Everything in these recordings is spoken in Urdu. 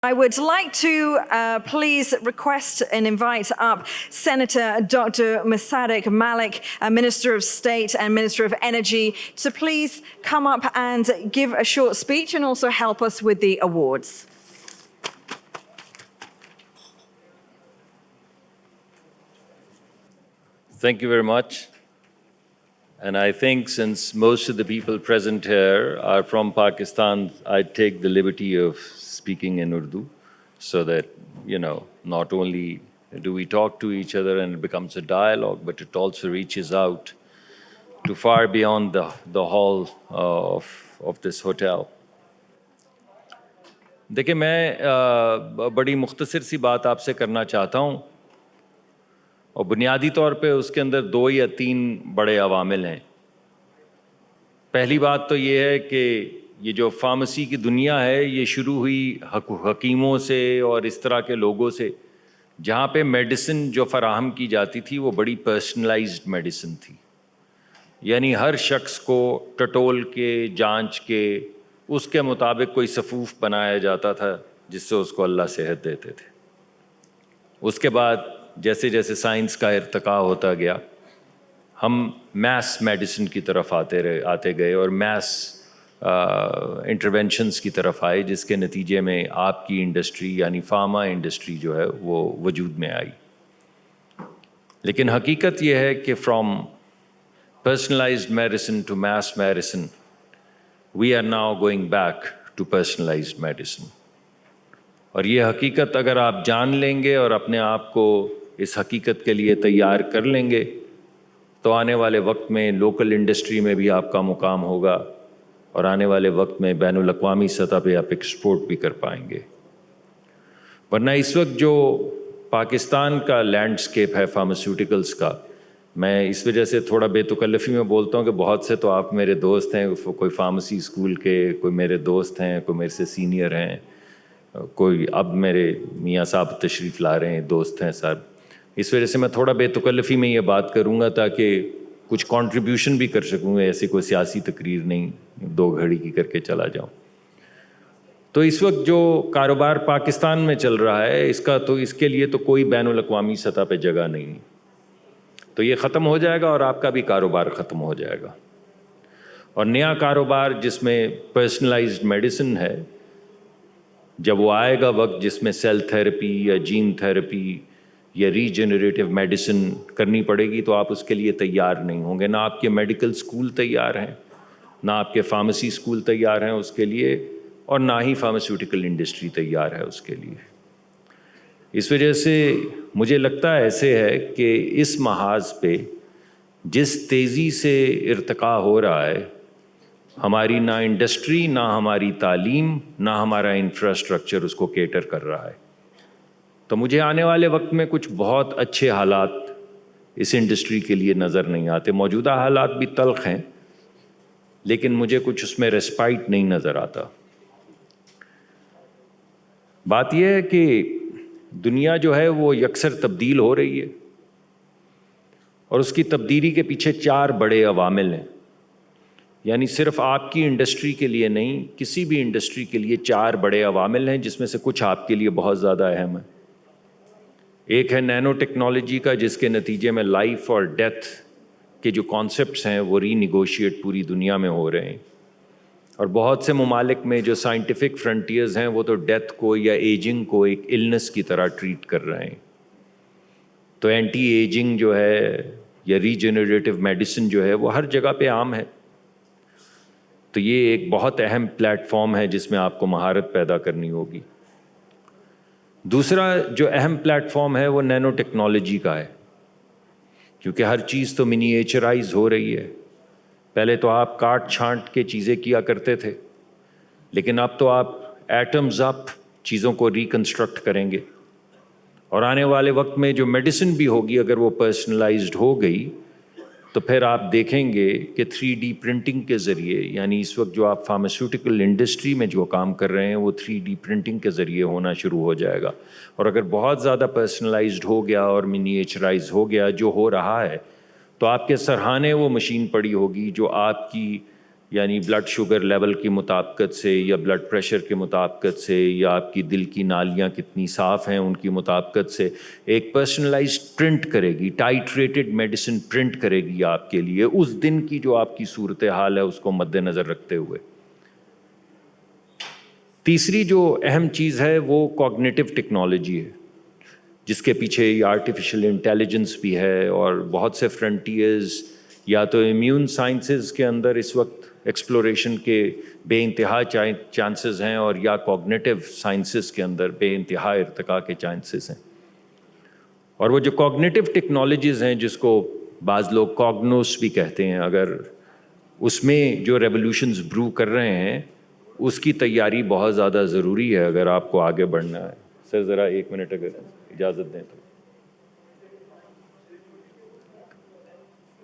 I would like to please request and invite up Senator Dr. Musaddiq Malik, Minister of State and Minister of Energy, to please come up and give a short speech and also help us with the awards. Thank you very much. And I think since most of the people present here are from Pakistan, I take the liberty of speaking in Urdu so that, not only do we talk to each other and it becomes a dialogue, but it also reaches out to far beyond the hall of this hotel. دیکھیں میں بڑی مختصر سی بات آپ سے کرنا چاہتا ہوں اور بنیادی طور پہ اس کے اندر 2 یا 3 بڑے عوامل ہیں. پہلی بات تو یہ ہے کہ یہ جو فارمیسی کی دنیا ہے یہ شروع ہوئی حکیموں سے اور اس طرح کے لوگوں سے, جہاں پہ میڈیسن جو فراہم کی جاتی تھی وہ بڑی پرسنلائزڈ میڈیسن تھی. یعنی ہر شخص کو ٹٹول کے جانچ کے اس کے مطابق کوئی صفوف بنایا جاتا تھا جس سے اس کو اللہ صحت دیتے تھے. اس کے بعد جیسے جیسے سائنس کا ارتقاء ہوتا گیا ہم میس میڈیسن کی طرف آتے گئے اور میس انٹرونشنز کی طرف آئے, جس کے نتیجے میں آپ کی انڈسٹری یعنی فارما انڈسٹری جو ہے وہ وجود میں آئی. لیکن حقیقت یہ ہے کہ from personalised medicine to mass medicine we are now going back to personalised medicine. اور یہ حقیقت اگر آپ جان لیں گے اور اپنے آپ کو اس حقیقت کے لیے تیار کر لیں گے تو آنے والے وقت میں لوکل انڈسٹری میں بھی آپ کا مقام ہوگا اور آنے والے وقت میں بین الاقوامی سطح پہ آپ ایکسپورٹ بھی کر پائیں گے. ورنہ اس وقت جو پاکستان کا لینڈسکیپ ہے فارماسیوٹیکلز کا, میں اس وجہ سے تھوڑا بے تکلفی میں بولتا ہوں کہ بہت سے تو آپ میرے دوست ہیں, کوئی فارمیسی اسکول کے, کوئی میرے دوست ہیں, کوئی میرے سے سینئر ہیں, کوئی اب میرے میاں صاحب تشریف لا رہے ہیں, دوست ہیں صاحب. اس وجہ سے میں تھوڑا بے تکلفی میں یہ بات کروں گا تاکہ کچھ کنٹریبیوشن بھی کر سکوں گا. ایسی کوئی سیاسی تقریر نہیں 2 گھڑی کی کر کے چلا جاؤں. تو اس وقت جو کاروبار پاکستان میں چل رہا ہے اس کے لیے تو کوئی بین الاقوامی سطح پہ جگہ نہیں. تو یہ ختم ہو جائے گا اور آپ کا بھی کاروبار ختم ہو جائے گا. اور نیا کاروبار جس میں پرسنلائزڈ میڈیسن ہے, جب وہ آئے گا وقت جس میں سیل تھیراپی یا جین تھیراپی یا ریجنریٹیو میڈیسن کرنی پڑے گی تو آپ اس کے لیے تیار نہیں ہوں گے. نہ آپ کے میڈیکل سکول تیار ہیں, نہ آپ کے فارمیسی سکول تیار ہیں اس کے لیے, اور نہ ہی فارماسیوٹیکل انڈسٹری تیار ہے اس کے لیے. اس وجہ سے مجھے لگتا ہے ایسے ہے کہ اس محاذ پہ جس تیزی سے ارتقاء ہو رہا ہے, ہماری نہ انڈسٹری, نہ ہماری تعلیم, نہ ہمارا انفراسٹرکچر اس کو کیٹر کر رہا ہے. تو مجھے آنے والے وقت میں کچھ بہت اچھے حالات اس انڈسٹری کے لیے نظر نہیں آتے. موجودہ حالات بھی تلخ ہیں لیکن مجھے کچھ اس میں ریسپائٹ نہیں نظر آتا. بات یہ ہے کہ دنیا جو ہے وہ یکسر تبدیل ہو رہی ہے اور اس کی تبدیلی کے پیچھے 4 بڑے عوامل ہیں. یعنی صرف آپ کی انڈسٹری کے لیے نہیں, کسی بھی انڈسٹری کے لیے 4 بڑے عوامل ہیں جس میں سے کچھ آپ کے لیے بہت زیادہ اہم ہیں. ایک ہے نینو ٹیکنالوجی کا, جس کے نتیجے میں لائف اور ڈیتھ کے جو کانسیپٹس ہیں وہ ری نیگوشیٹ پوری دنیا میں ہو رہے ہیں. اور بہت سے ممالک میں جو سائنٹیفک فرنٹیئرز ہیں وہ تو ڈیتھ کو یا ایجنگ کو ایک النس کی طرح ٹریٹ کر رہے ہیں. تو اینٹی ایجنگ جو ہے یا ریجنریٹیو میڈیسن جو ہے وہ ہر جگہ پہ عام ہے. تو یہ ایک بہت اہم پلیٹ فارم ہے جس میں آپ کو مہارت پیدا کرنی ہوگی. دوسرا جو اہم پلیٹ فارم ہے وہ نینو ٹیکنالوجی کا ہے, کیونکہ ہر چیز تو منیچرائز ہو رہی ہے. پہلے تو آپ کاٹ چھانٹ کے چیزیں کیا کرتے تھے, لیکن اب تو آپ ایٹمز اپ چیزوں کو ریکنسٹرکٹ کریں گے. اور آنے والے وقت میں جو میڈیسن بھی ہوگی اگر وہ پرسنلائزڈ ہو گئی تو پھر آپ دیکھیں گے کہ 3D پرنٹنگ کے ذریعے, یعنی اس وقت جو آپ فارماسیوٹیکل انڈسٹری میں جو کام کر رہے ہیں وہ 3D پرنٹنگ کے ذریعے ہونا شروع ہو جائے گا. اور اگر بہت زیادہ پرسنلائزڈ ہو گیا اور منیچرائز ہو گیا جو ہو رہا ہے, تو آپ کے سرہانے وہ مشین پڑی ہوگی جو آپ کی یعنی بلڈ شوگر لیول کی مطابقت سے یا بلڈ پریشر کے مطابقت سے یا آپ کی دل کی نالیاں کتنی صاف ہیں ان کی مطابقت سے ایک پرسنلائزڈ پرنٹ کرے گی، ٹائٹریٹڈ میڈیسن پرنٹ کرے گی آپ کے لیے اس دن کی جو آپ کی صورتحال ہے اس کو مد نظر رکھتے ہوئے۔ تیسری جو اہم چیز ہے وہ کوگنیٹو ٹیکنالوجی ہے، جس کے پیچھے یہ آرٹیفیشل انٹیلیجنس بھی ہے اور بہت سے فرنٹیئرز یا تو امیون سائنسز کے اندر اس وقت ایکسپلوریشن کے بے انتہا چانسز ہیں اور یا کوگنیٹو سائنسز کے اندر بے انتہا ارتقاء کے چانسز ہیں۔ اور وہ جو کوگنیٹو ٹیکنالوجیز ہیں جس کو بعض لوگ کوگنوس بھی کہتے ہیں، اگر اس میں جو ریولوشنز برو کر رہے ہیں اس کی تیاری بہت زیادہ ضروری ہے اگر آپ کو آگے بڑھنا ہے۔ سر ذرا 1 منٹ اگر اجازت دیں تو۔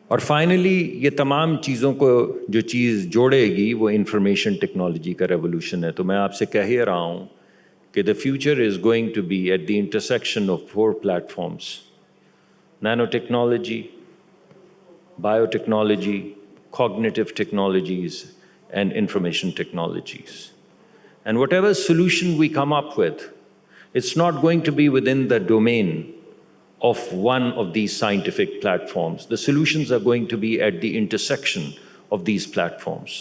اور فائنلی یہ تمام چیزوں کو جو چیز جوڑے گی وہ انفارمیشن ٹیکنالوجی کا ریولوشن ہے۔ تو میں آپ سے کہہ ہی رہا ہوں کہ the future is going to be at the intersection of 4 platforms: nanotechnology, biotechnology, cognitive technologies, and information technologies. And whatever solution we come up with, it's not going to be within the domain of one of these scientific platforms. The solutions are going to be at the intersection of these platforms.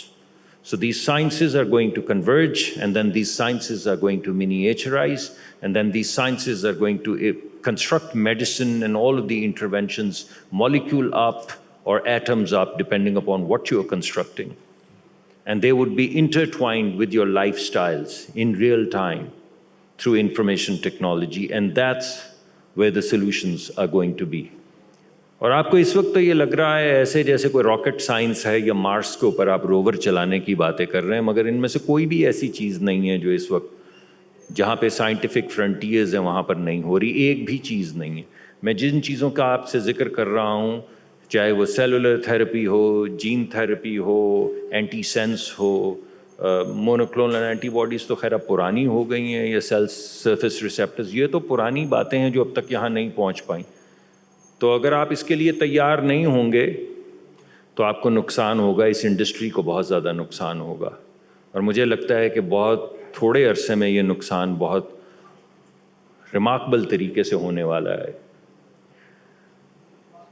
So these sciences are going to converge, and then these sciences are going to miniaturize, and then these sciences are going to construct medicine and all of the interventions, molecule up or atoms up, depending upon what you're constructing. And they would be intertwined with your lifestyles in real time through information technology, and that's where the solutions are going to be. اور آپ کو اس وقت تو یہ لگ رہا ہے ایسے جیسے کوئی راکٹ سائنس ہے یا مارس کے اوپر آپ روور چلانے کی باتیں کر رہے ہیں، مگر ان میں سے کوئی بھی ایسی چیز نہیں ہے جو اس وقت جہاں پہ سائنٹیفک فرنٹیئرز ہیں وہاں پر نہیں ہو رہی، ایک بھی چیز نہیں ہے۔ میں جن چیزوں کا آپ سے ذکر کر رہا ہوں، چاہے وہ سیلولر تھیراپی ہو، جین تھیراپی ہو، اینٹی سینس ہو، مونوکلونل اینٹی باڈیز تو خیر اب پرانی ہو گئی ہیں، یا سیل سرفیس ریسیپٹرز، یہ تو پرانی باتیں ہیں جو اب تک یہاں نہیں پہنچ پائیں۔ تو اگر آپ اس کے لیے تیار نہیں ہوں گے تو آپ کو نقصان ہوگا، اس انڈسٹری کو بہت زیادہ نقصان ہوگا، اور مجھے لگتا ہے کہ بہت تھوڑے عرصے میں یہ نقصان بہت ریمارکبل طریقے سے ہونے والا ہے۔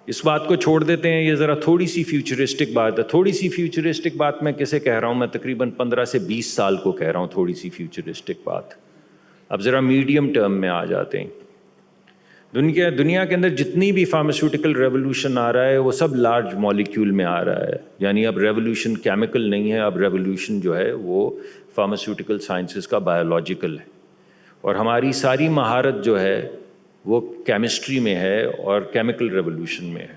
اس بات کو چھوڑ دیتے ہیں، یہ ذرا تھوڑی سی فیوچرسٹک بات ہے۔ تھوڑی سی فیوچرسٹک بات میں کسے کہہ رہا ہوں؟ میں تقریباً 15 سے 20 سال کو کہہ رہا ہوں تھوڑی سی فیوچرسٹک بات۔ اب ذرا میڈیم ٹرم میں آ جاتے ہیں۔ دنیا کے اندر جتنی بھی فارماسیوٹیکل ریولوشن آ رہا ہے وہ سب لارج مالیکیول میں آ رہا ہے، یعنی اب ریولوشن کیمیکل نہیں ہے، اب ریولوشن جو ہے وہ فارماسیوٹیکل سائنسز کا بایولوجیکل ہے، اور ہماری ساری مہارت جو ہے وہ کیمسٹری میں ہے اور کیمیکل ریولوشن میں ہے۔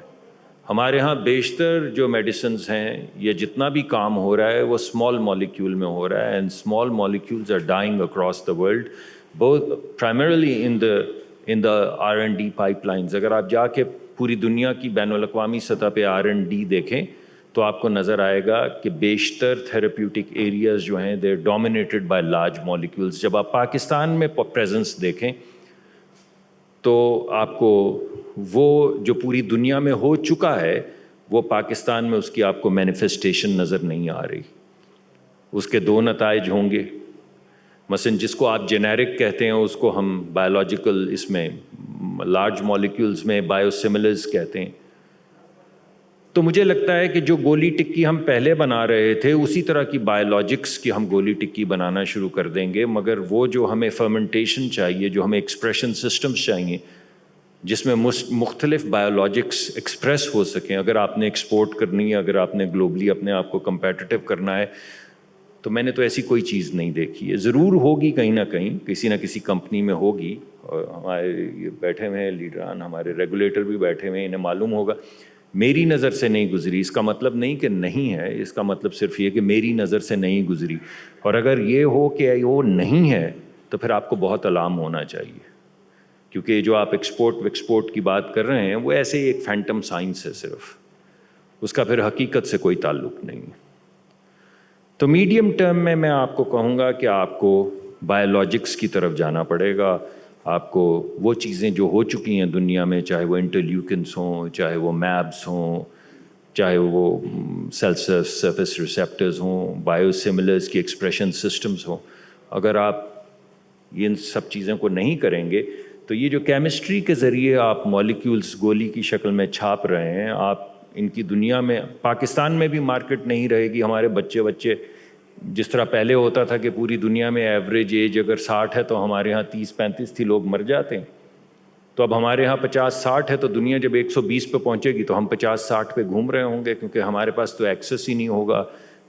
ہمارے ہاں بیشتر جو میڈیسنز ہیں یہ جتنا بھی کام ہو رہا ہے وہ اسمال مالیکیول میں ہو رہا ہے، and small molecules are dying across the world, both primarily in the R&D pipelines. اگر آپ جا کے پوری دنیا کی بین الاقوامی سطح پہ R&D دیکھیں تو آپ کو نظر آئے گا کہ بیشتر تھیراپیوٹک ایریاز جو ہیں دے ڈومینیٹڈ بائی لارج مالیکیولز۔ جب آپ پاکستان میں پریزنس دیکھیں تو آپ کو وہ جو پوری دنیا میں ہو چکا ہے وہ پاکستان میں اس کی آپ کو مینیفیسٹیشن نظر نہیں آ رہی۔ اس کے 2 نتائج ہوں گے، مثلا جس کو آپ جینیرک کہتے ہیں اس کو ہم بایولوجیکل، اس میں لارج مالیکیولز میں بایو سملرز کہتے ہیں۔ تو مجھے لگتا ہے کہ جو گولی ٹکی ہم پہلے بنا رہے تھے اسی طرح کی بایولوجکس کی ہم گولی ٹکی بنانا شروع کر دیں گے، مگر وہ جو ہمیں فرمنٹیشن چاہیے، جو ہمیں ایکسپریشن سسٹمز چاہیے جس میں مختلف بایولوجکس ایکسپریس ہو سکیں، اگر آپ نے ایکسپورٹ کرنی ہے، اگر آپ نے گلوبلی اپنے آپ کو کمپیٹیٹیو کرنا ہے، تو میں نے تو ایسی کوئی چیز نہیں دیکھی ہے۔ ضرور ہوگی کہیں نہ کہیں، کسی نہ کسی کمپنی میں ہوگی، اور ہمارے یہ بیٹھے ہوئے ہیں لیڈران، ہمارے ریگولیٹر بھی بیٹھے ہوئے ہیں، انہیں معلوم ہوگا۔ میری نظر سے نہیں گزری، اس کا مطلب نہیں کہ نہیں ہے، اس کا مطلب صرف یہ کہ میری نظر سے نہیں گزری، اور اگر یہ ہو کہ وہ نہیں ہے تو پھر آپ کو بہت الارم ہونا چاہیے، کیونکہ جو آپ ایکسپورٹ کی بات کر رہے ہیں وہ ایسے ہی ایک فینٹم سائنس ہے، صرف اس کا پھر حقیقت سے کوئی تعلق نہیں ہے۔ تو میڈیم ٹرم میں آپ کو کہوں گا کہ آپ کو بایولوجکس کی طرف جانا پڑے گا۔ آپ کو وہ چیزیں جو ہو چکی ہیں دنیا میں، چاہے وہ انٹرلیوکنس ہوں، چاہے وہ میبس ہوں، چاہے وہ سیل سرفیس ریسیپٹرز ہوں, بایو سملرز کی ایکسپریشن سسٹمز ہوں. اگر آپ ان سب چیزوں کو نہیں کریں گے تو یہ جو کیمسٹری کے ذریعے آپ مالیکیولز گولی کی شکل میں چھاپ رہے ہیں, آپ ان کی دنیا میں, پاکستان میں بھی مارکیٹ نہیں رہے گی. ہمارے بچے جس طرح پہلے ہوتا تھا کہ پوری دنیا میں ایوریج ایج اگر 60 ہے تو ہمارے ہاں 30-35 تھی, لوگ مر جاتے ہیں. تو اب ہمارے ہاں 50-60 ہے, تو دنیا جب 120 پہ پہنچے گی تو ہم 50-60 پہ گھوم رہے ہوں گے, کیونکہ ہمارے پاس تو ایکسیس ہی نہیں ہوگا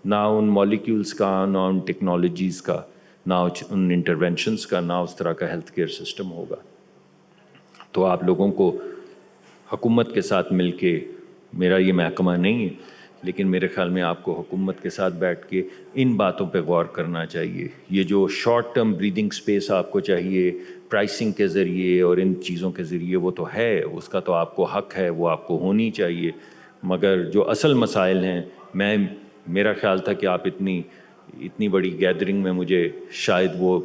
نہ ان مالیکیولز کا, نہ ان ٹیکنالوجیز کا, نہ ان انٹرونشنز کا, نہ اس طرح کا ہیلتھ کیئر سسٹم ہوگا. تو آپ لوگوں کو حکومت کے ساتھ مل کے, میرا یہ محکمہ نہیں ہے لیکن میرے خیال میں آپ کو حکومت کے ساتھ بیٹھ کے ان باتوں پہ غور کرنا چاہیے. یہ جو شارٹ ٹرم بریدنگ سپیس آپ کو چاہیے پرائسنگ کے ذریعے اور ان چیزوں کے ذریعے, وہ تو ہے, اس کا تو آپ کو حق ہے, وہ آپ کو ہونی چاہیے. مگر جو اصل مسائل ہیں, میرا خیال تھا کہ آپ اتنی بڑی گیدرنگ میں مجھے شاید وہ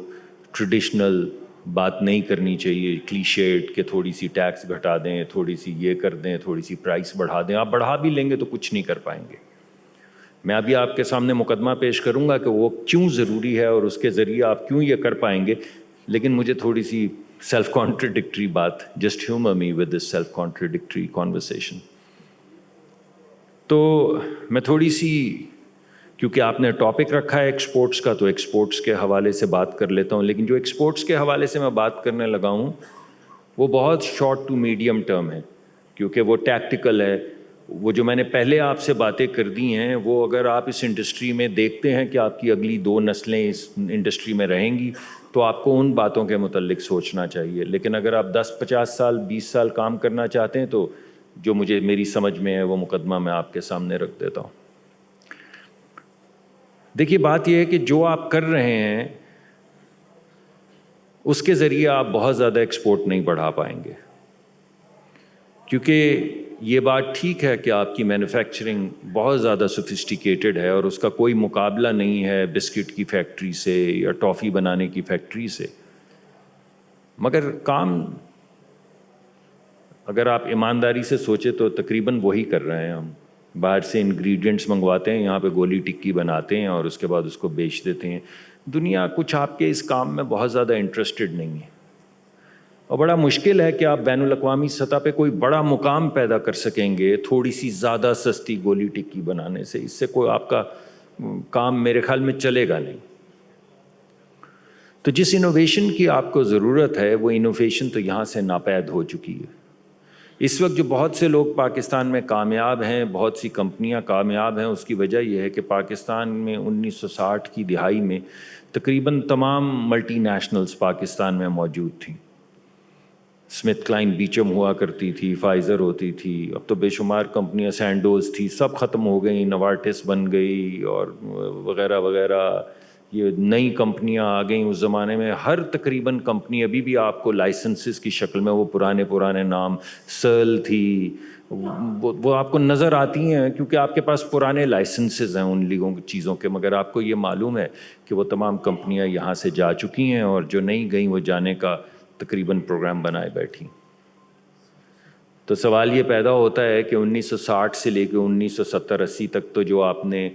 ٹریڈیشنل بات نہیں کرنی چاہیے, کلیشیڈ کہ تھوڑی سی ٹیکس گھٹا دیں, تھوڑی سی یہ کر دیں, تھوڑی سی پرائس بڑھا دیں. آپ بڑھا بھی لیں گے تو کچھ نہیں کر پائیں گے. میں ابھی آپ کے سامنے مقدمہ پیش کروں گا کہ وہ کیوں ضروری ہے اور اس کے ذریعے آپ کیوں یہ کر پائیں گے, لیکن مجھے تھوڑی سی سیلف کانٹرڈکٹری بات, just humour me with this self contradictory conversation. تو میں تھوڑی سی, کیونکہ آپ نے ٹاپک رکھا ہے ایکسپورٹس کا, تو ایکسپورٹس کے حوالے سے بات کر لیتا ہوں. لیکن جو ایکسپورٹس کے حوالے سے میں بات کرنے لگا ہوں وہ بہت شارٹ ٹو میڈیم ٹرم ہے, کیونکہ وہ ٹیکٹیکل ہے. وہ جو میں نے پہلے آپ سے باتیں کر دی ہیں, وہ اگر آپ اس انڈسٹری میں دیکھتے ہیں کہ آپ کی اگلی 2 نسلیں اس انڈسٹری میں رہیں گی, تو آپ کو ان باتوں کے متعلق سوچنا چاہیے. لیکن اگر آپ 10-50 سال 20 سال کام کرنا چاہتے ہیں تو جو میری سمجھ میں ہے وہ مقدمہ میں آپ کے سامنے رکھ دیتا ہوں. دیکھیے, بات یہ ہے کہ جو آپ کر رہے ہیں اس کے ذریعے آپ بہت زیادہ ایکسپورٹ نہیں بڑھا پائیں گے, کیونکہ یہ بات ٹھیک ہے کہ آپ کی مینوفیکچرنگ بہت زیادہ سوفسٹیکیٹڈ ہے اور اس کا کوئی مقابلہ نہیں ہے بسکٹ کی فیکٹری سے یا ٹافی بنانے کی فیکٹری سے. مگر کام اگر آپ ایمانداری سے سوچے تو تقریباً وہی کر رہے ہیں ہم. باہر سے انگریڈینٹس منگواتے ہیں, یہاں پہ گولی ٹکی بناتے ہیں اور اس کے بعد اس کو بیچ دیتے ہیں. دنیا کچھ آپ کے اس کام میں بہت زیادہ انٹرسٹڈ نہیں ہے, اور بڑا مشکل ہے کہ آپ بین الاقوامی سطح پہ کوئی بڑا مقام پیدا کر سکیں گے تھوڑی سی زیادہ سستی گولی ٹکی بنانے سے. اس سے کوئی آپ کا کام میرے خیال میں چلے گا نہیں. تو جس انوویشن کی آپ کو ضرورت ہے وہ انوویشن تو یہاں سے ناپید ہو چکی ہے. اس وقت جو بہت سے لوگ پاکستان میں کامیاب ہیں, بہت سی کمپنیاں کامیاب ہیں, اس کی وجہ یہ ہے کہ پاکستان میں 1960 کی دہائی میں تقریباً تمام ملٹی نیشنلز پاکستان میں موجود تھیں. اسمتھ کلائن بیچم ہوا کرتی تھی, فائزر ہوتی تھی, اب تو بے شمار کمپنیاں, سینڈوز تھی, سب ختم ہو گئیں, نوارٹس بن گئی اور وغیرہ وغیرہ. یہ نئی کمپنیاں آ گئیں. اس زمانے میں ہر تقریباً کمپنی ابھی بھی آپ کو لائسنسز کی شکل میں وہ پرانے نام, سرل تھی, وہ آپ کو نظر آتی ہیں کیونکہ آپ کے پاس پرانے لائسنسز ہیں ان لیگوں چیزوں کے. مگر آپ کو یہ معلوم ہے کہ وہ تمام کمپنیاں یہاں سے جا چکی ہیں اور جو نہیں گئیں وہ جانے کا تقریباً پروگرام بنائے بیٹھی. تو سوال یہ پیدا ہوتا ہے کہ 1960 سے لے کے 1970-80 تک تو جو آپ نے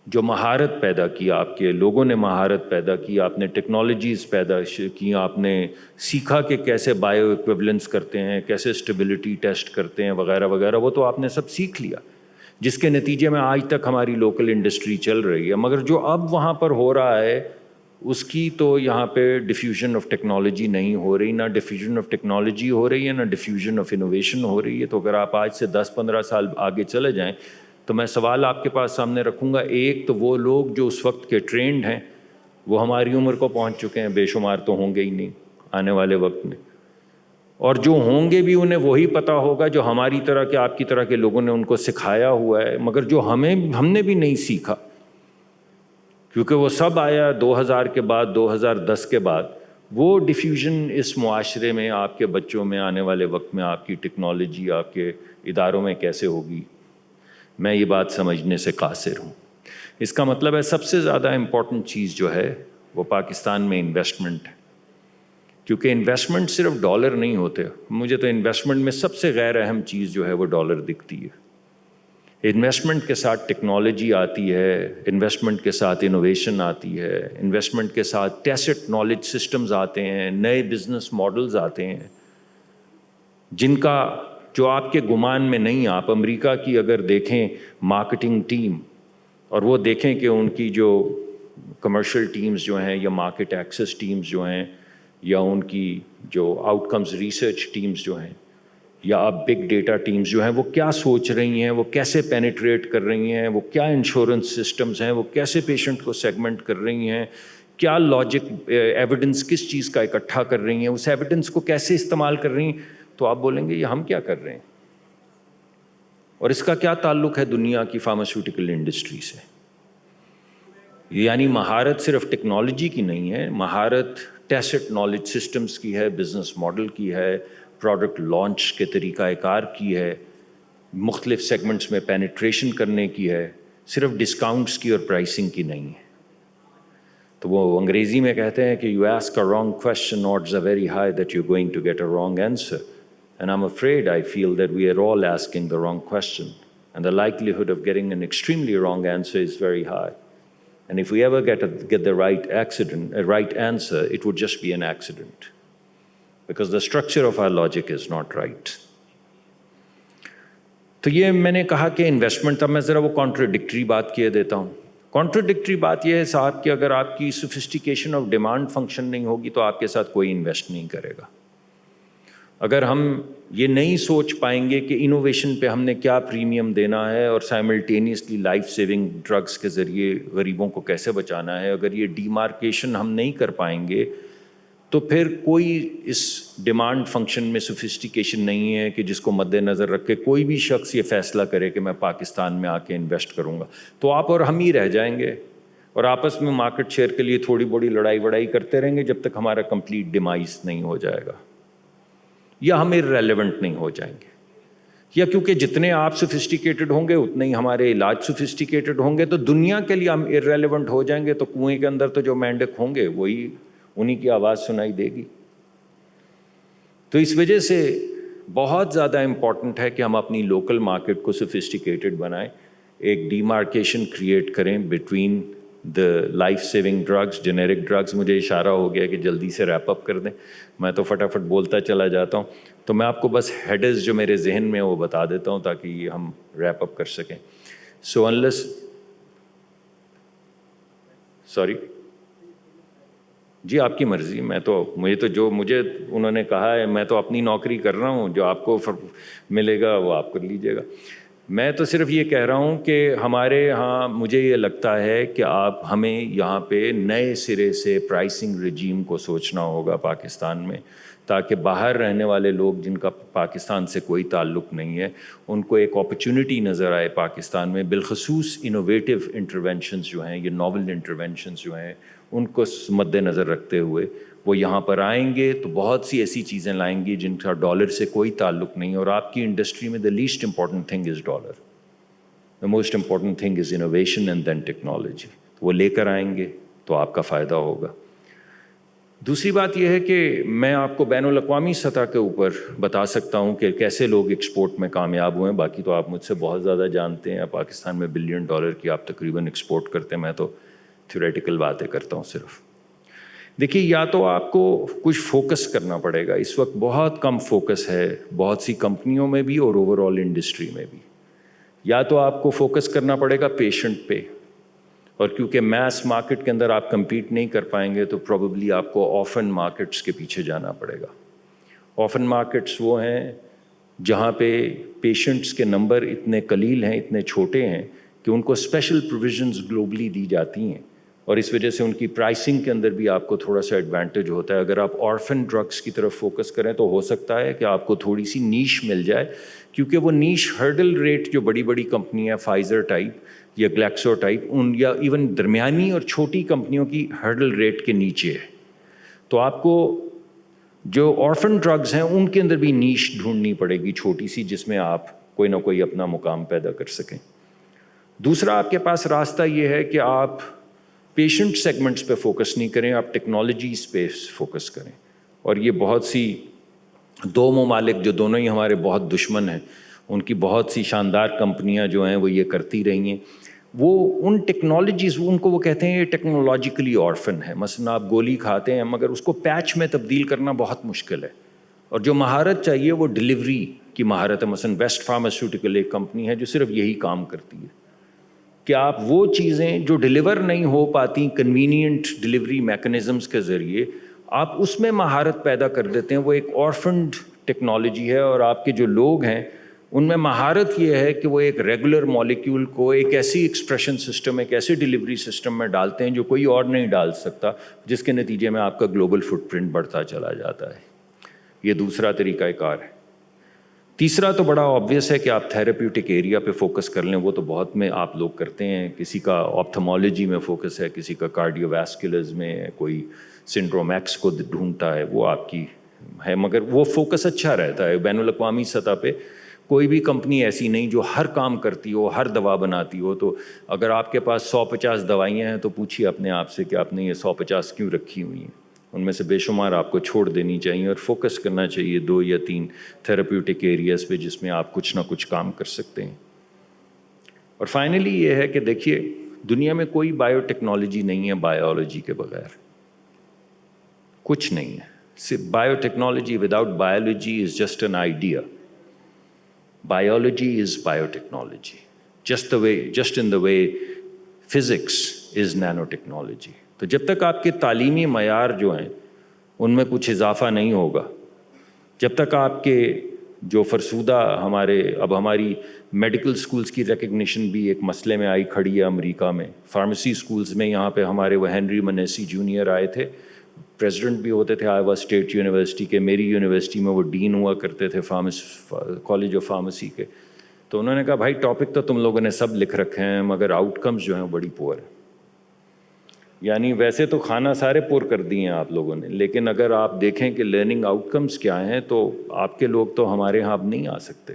جو مہارت پیدا کی, آپ کے لوگوں نے مہارت پیدا کی, آپ نے ٹیکنالوجیز پیدا کی, آپ نے سیکھا کہ کیسے بائیو ایکویولنس کرتے ہیں, کیسے اسٹیبلٹی ٹیسٹ کرتے ہیں وغیرہ وغیرہ, وہ تو آپ نے سب سیکھ لیا, جس کے نتیجے میں آج تک ہماری لوکل انڈسٹری چل رہی ہے. مگر جو اب وہاں پر ہو رہا ہے اس کی تو یہاں پہ ڈیفیوژن آف ٹیکنالوجی نہیں ہو رہی, نہ ڈیفیوژن آف ٹیکنالوجی ہو رہی ہے, نہ ڈیفیوژن آف انوویشن ہو رہی ہے. تو اگر آپ آج سے 10-15 سال آگے چلے جائیں تو میں سوال آپ کے پاس سامنے رکھوں گا. ایک تو وہ لوگ جو اس وقت کے ٹرینڈ ہیں وہ ہماری عمر کو پہنچ چکے ہیں, بے شمار تو ہوں گے ہی نہیں آنے والے وقت میں, اور جو ہوں گے بھی انہیں وہی پتہ ہوگا جو ہماری طرح کے آپ کی طرح کے لوگوں نے ان کو سکھایا ہوا ہے, مگر جو ہم نے بھی نہیں سیکھا, کیونکہ وہ سب آیا 2000 کے بعد, 2010 کے بعد. وہ ڈیفیوژن اس معاشرے میں آپ کے بچوں میں آنے والے وقت میں آپ کی ٹیکنالوجی آپ کے اداروں میں کیسے ہوگی, میں یہ بات سمجھنے سے قاصر ہوں. اس کا مطلب ہے سب سے زیادہ امپورٹنٹ چیز جو ہے وہ پاکستان میں انویسٹمنٹ ہے, کیونکہ انویسٹمنٹ صرف ڈالر نہیں ہوتے. مجھے تو انویسٹمنٹ میں سب سے غیر اہم چیز جو ہے وہ ڈالر دکھتی ہے. انویسٹمنٹ کے ساتھ ٹیکنالوجی آتی ہے، انویسٹمنٹ کے ساتھ انوویشن آتی ہے، انویسٹمنٹ کے ساتھ ٹیسٹ نالج سسٹمز آتے ہیں، نئے بزنس ماڈلز آتے ہیں جن کا جو آپ کے گمان میں نہیں. آپ امریکہ کی اگر دیکھیں مارکیٹنگ ٹیم اور وہ دیکھیں کہ ان کی جو کمرشل ٹیمز جو ہیں یا مارکیٹ ایکسس ٹیمز جو ہیں یا ان کی جو آؤٹ کمز ریسرچ ٹیمز جو ہیں یا آپ بگ ڈیٹا ٹیمز جو ہیں وہ کیا سوچ رہی ہیں، وہ کیسے پینیٹریٹ کر رہی ہیں، وہ کیا انشورنس سسٹمز ہیں، وہ کیسے پیشنٹ کو سیگمنٹ کر رہی ہیں، کیا لاجک ایویڈنس کس چیز کا اکٹھا کر رہی ہیں، اس ایویڈنس کو کیسے استعمال کر رہی ہیں. تو آپ بولیں گے یہ ہم کیا کر رہے ہیں اور اس کا کیا تعلق ہے دنیا کی فارماسیوٹیکل انڈسٹری سے. یعنی مہارت صرف ٹیکنالوجی کی نہیں ہے، مہارت ٹیسٹ نالج سسٹمز کی ہے، بزنس ماڈل کی ہے، پروڈکٹ لانچ کے طریقہ کار کی ہے، مختلف سیگمنٹس میں پینیٹریشن کرنے کی ہے، صرف ڈسکاؤنٹس کی اور پرائسنگ کی نہیں ہے. تو وہ انگریزی میں کہتے ہیں کہ you ask a wrong question odds are very high that you're going to get a wrong answer. And I'm afraid I feel that we are all asking the wrong question. And the likelihood of getting an extremely wrong answer is very high. And if we ever get the right answer, it would just be an accident. Because the structure of our logic is not right. تو یہ میں نے کہا کہ انویسٹمنٹ. اب میں ذرا وہ کانٹراڈکٹری بات کیے دیتا ہوں. کانٹراڈکٹری بات یہ ہے صاحب کہ اگر آپ کی سوفسٹیکیشن آف ڈیمانڈ فنکشن نہیں ہوگی تو آپ کے ساتھ کوئی انویسٹ نہیں کرے گا. اگر ہم یہ نہیں سوچ پائیں گے کہ انوویشن پہ ہم نے کیا پریمیم دینا ہے اور سائملٹینیسلی لائف سیونگ ڈرگس کے ذریعے غریبوں کو کیسے بچانا ہے، اگر یہ ڈیمارکیشن ہم نہیں کر پائیں گے تو پھر کوئی اس ڈیمانڈ فنکشن میں سوفسٹیکیشن نہیں ہے کہ جس کو مد نظر رکھ کے کوئی بھی شخص یہ فیصلہ کرے کہ میں پاکستان میں آ کے انویسٹ کروں گا. تو آپ اور ہم ہی رہ جائیں گے اور آپس میں مارکیٹ شیئر کے لیے تھوڑی بڑی لڑائی وڑائی کرتے رہیں گے جب تک ہمارا کمپلیٹ ڈیمائز نہیں ہو جائے گا یا ہم irrelevant نہیں ہو جائیں گے. یا کیونکہ جتنے آپ سوفسٹیکیٹڈ ہوں گے اتنے ہی ہمارے علاج سوفسٹیکیٹڈ ہوں گے تو دنیا کے لیے ہم irrelevant ہو جائیں گے. تو کنویں کے اندر تو جو مینڈک ہوں گے وہی انہی کی آواز سنائی دے گی. تو اس وجہ سے بہت زیادہ امپورٹنٹ ہے کہ ہم اپنی لوکل مارکیٹ کو سوفسٹیکیٹڈ بنائیں، ایک ڈیمارکیشن کریٹ کریں between the life saving drugs, generic drugs. مجھے اشارہ ہو گیا کہ جلدی سے ریپ اپ کر دیں، میں تو فٹافٹ بولتا چلا جاتا ہوں. تو میں آپ کو بس ہیڈرز جو میرے ذہن میں وہ بتا دیتا ہوں تاکہ ہم ریپ اپ کر سکیں. سو انلیس سوری جی آپ کی مرضی. مجھے انہوں نے کہا ہے میں تو اپنی نوکری کر رہا ہوں، جو آپ کو ملے گا وہ آپ کر لیجیے گا. میں تو صرف یہ کہہ رہا ہوں کہ ہمارے ہاں مجھے یہ لگتا ہے کہ ہمیں یہاں پہ نئے سرے سے پرائسنگ رجیم کو سوچنا ہوگا پاکستان میں، تاکہ باہر رہنے والے لوگ جن کا پاکستان سے کوئی تعلق نہیں ہے ان کو ایک اپرچونٹی نظر آئے پاکستان میں. بالخصوص انوویٹیو انٹرونشنز جو ہیں، یہ ناول انٹرونشنز جو ہیں، ان کو مد نظر رکھتے ہوئے وہ یہاں پر آئیں گے تو بہت سی ایسی چیزیں لائیں گی جن کا ڈالر سے کوئی تعلق نہیں. اور آپ کی انڈسٹری میں the least important thing is dollar, the most important thing is innovation and then technology. وہ لے کر آئیں گے تو آپ کا فائدہ ہوگا. دوسری بات یہ ہے کہ میں آپ کو بین الاقوامی سطح کے اوپر بتا سکتا ہوں کہ کیسے لوگ ایکسپورٹ میں کامیاب ہوئے ہیں. باقی تو آپ مجھ سے بہت زیادہ جانتے ہیں، پاکستان میں $1 بلین کی آپ تقریباً ایکسپورٹ کرتے ہیں. میں تو تھیوریٹیکل باتیں کرتا ہوں صرف. دیکھیے، یا تو آپ کو کچھ فوکس کرنا پڑے گا. اس وقت بہت کم فوکس ہے بہت سی کمپنیوں میں بھی اور اوور آل انڈسٹری میں بھی. یا تو آپ کو فوکس کرنا پڑے گا پیشنٹ پہ، اور کیونکہ میس مارکیٹ کے اندر آپ کمپیٹ نہیں کر پائیں گے تو پروبیبلی آپ کو آفن مارکیٹس کے پیچھے جانا پڑے گا. آفن مارکیٹس وہ ہیں جہاں پہ پیشنٹس کے نمبر اتنے قلیل ہیں، اتنے چھوٹے ہیں کہ ان کو اسپیشل پروویژنز گلوبلی دی جاتی ہیں، اور اس وجہ سے ان کی پرائسنگ کے اندر بھی آپ کو تھوڑا سا ایڈوانٹیج ہوتا ہے. اگر آپ آرفن ڈرگس کی طرف فوکس کریں تو ہو سکتا ہے کہ آپ کو تھوڑی سی نیش مل جائے، کیونکہ وہ نیش ہرڈل ریٹ جو بڑی بڑی کمپنیاں فائزر ٹائپ یا گلیکسو ٹائپ یا ایون درمیانی اور چھوٹی کمپنیوں کی ہرڈل ریٹ کے نیچے ہے. تو آپ کو جو آرفن ڈرگز ہیں ان کے اندر بھی نیش ڈھونڈنی پڑے گی چھوٹی سی، جس میں آپ کوئی نہ کوئی اپنا مقام پیدا کر سکیں. دوسرا آپ کے پاس راستہ یہ ہے کہ آپ پیشنٹ سیگمنٹس پہ فوکس نہیں کریں، آپ ٹیکنالوجیز پہ فوکس کریں. اور یہ بہت سی دو ممالک جو دونوں ہی ہمارے بہت دشمن ہیں، ان کی بہت سی شاندار کمپنیاں جو ہیں وہ یہ کرتی رہی ہیں. وہ ان ٹیکنالوجیز ان کو وہ کہتے ہیں یہ ٹیکنالوجیکلی آرفن ہے. مثلا آپ گولی کھاتے ہیں مگر اس کو پیچ میں تبدیل کرنا بہت مشکل ہے, اور جو مہارت چاہیے وہ ڈلیوری کی مہارت ہے. مثلا ویسٹ فارماسیوٹیکل ایک کمپنی ہے جو صرف یہی کام کرتی ہے کہ آپ وہ چیزیں جو ڈلیور نہیں ہو پاتی کنوینئنٹ ڈلیوری میکنزمز کے ذریعے, آپ اس میں مہارت پیدا کر دیتے ہیں. وہ ایک آرفنڈ ٹیکنالوجی ہے, اور آپ کے جو لوگ ہیں ان میں مہارت یہ ہے کہ وہ ایک ریگولر مالیکیول کو ایک ایسی ایکسپریشن سسٹم, ایک ایسی ڈلیوری سسٹم میں ڈالتے ہیں جو کوئی اور نہیں ڈال سکتا, جس کے نتیجے میں آپ کا گلوبل فٹ پرنٹ بڑھتا چلا جاتا ہے. یہ دوسرا طریقہ کار ہے. تیسرا تو بڑا آبویس ہے کہ آپ تھیراپیوٹک ایریا پہ فوکس کر لیں. وہ تو بہت میں آپ لوگ کرتے ہیں. کسی کا آپتھمالوجی میں فوکس ہے, کسی کا کارڈیو ویسکولرز میں, کوئی سنڈروم ایکس کو ڈھونڈتا ہے, وہ آپ کی ہے. مگر وہ فوکس اچھا رہتا ہے. بین الاقوامی سطح پہ کوئی بھی کمپنی ایسی نہیں جو ہر کام کرتی ہو, ہر دوا بناتی ہو. تو اگر آپ کے پاس 150 دوائیاں ہیں تو پوچھیے اپنے آپ سے کہ آپ نے یہ 150 کیوں رکھی ہوئی ہیں. ان میں سے بے شمار آپ کو چھوڑ دینی چاہیے اور فوکس کرنا چاہیے 2 یا 3 تھیراپیوٹک ایریاز پہ جس میں آپ کچھ نہ کچھ کام کر سکتے ہیں. اور فائنلی یہ ہے کہ دیکھیے دنیا میں کوئی بایو ٹیکنالوجی نہیں ہے بایولوجی کے بغیر. کچھ نہیں ہے. صرف bio technology without biology is just an idea. Biology is biotechnology, just in the way physics is nanotechnology. تو جب تک آپ کے تعلیمی معیار جو ہیں ان میں کچھ اضافہ نہیں ہوگا, جب تک آپ کے جو فرسودہ ہماری میڈیکل سکولز کی ریکگنیشن بھی ایک مسئلے میں آئی کھڑی ہے امریکہ میں. فارمیسی سکولز میں یہاں پہ ہمارے وہ ہینری منیسی جونیئر آئے تھے, پریزیڈنٹ بھی ہوتے تھے آئیوا اسٹیٹ یونیورسٹی کے. میری یونیورسٹی میں وہ ڈین ہوا کرتے تھے کالج آف فارمیسی کے. تو انہوں نے کہا بھائی ٹاپک تو تم لوگوں نے سب لکھ رکھے ہیں مگر آؤٹ کمز جو ہیں بڑی پور ہے. یعنی ویسے تو کھانا سارے پور کر دیے ہیں آپ لوگوں نے, لیکن اگر آپ دیکھیں کہ لرننگ آؤٹ کمز کیا ہیں تو آپ کے لوگ تو ہمارے یہاں اب نہیں آ سکتے.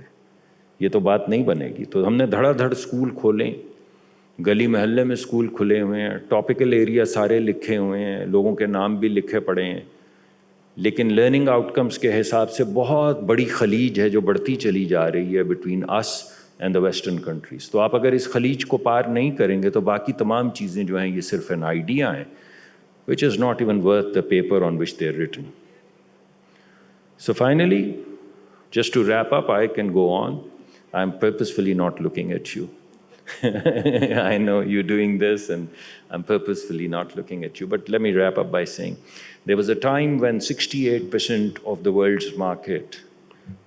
یہ تو بات نہیں بنے گی. تو ہم نے دھڑا دھڑ اسکول کھولیں, گلی محلے میں اسکول کھلے ہوئے ہیں, ٹاپیکل ایریا سارے لکھے ہوئے ہیں, لوگوں کے نام بھی لکھے پڑے ہیں. لیکن لرننگ آؤٹ کمز کے حساب سے بہت بڑی خلیج ہے جو بڑھتی چلی جا رہی ہے between us and the western countries. تو آپ اگر اس خلیج کو پار نہیں کریں گے تو باقی تمام چیزیں جو ہیں یہ صرف این آئیڈیا ہیں which is not even worth the paper on which they are written. So finally, just to wrap up, I can go on. I'm purposefully not looking at you. I know you're doing this and I'm purposefully not looking at you. But let me wrap up by saying there was a time when 68% of the world's market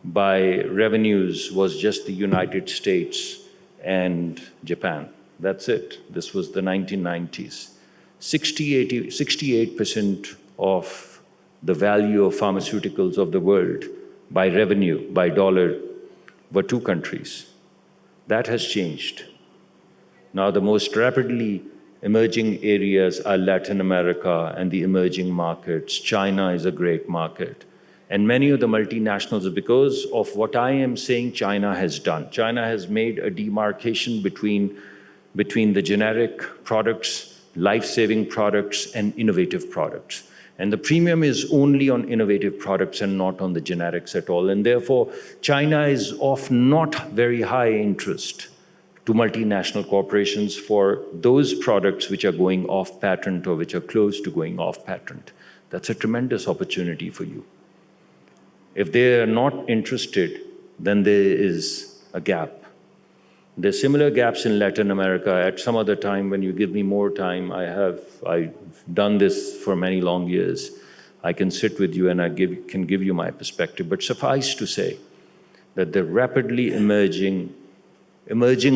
by revenues was just the United States and Japan. That's it. This was the 1990s. 68% of the value of pharmaceuticals of the world by revenue, by dollar, were 2 countries. That has changed. Now the most rapidly emerging areas are Latin America and the emerging markets. China is a great market. And many of the multinationals, because of what I am saying China has done, China has made a demarcation between the generic products, life-saving products, and innovative products. And the premium is only on innovative products and not on the generics at all. And therefore, China is of not very high interest to multinational corporations for those products which are going off patent or which are close to going off patent. That's a tremendous opportunity for you. If they are not interested, then there is a gap. There's similar gaps in Latin America. At some other time, when you give me more time, I've done this for many long years. I can sit with you and can give you my perspective. But suffice to say that the rapidly emerging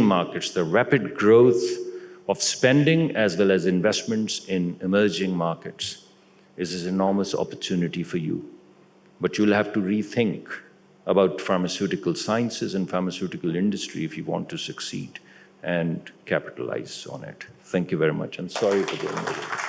markets, the rapid growth of spending as well as investments in emerging markets is an enormous opportunity for you. But you'll have to rethink about pharmaceutical sciences and pharmaceutical industry if you want to succeed and capitalize on it. Thank you very much, and sorry for going over.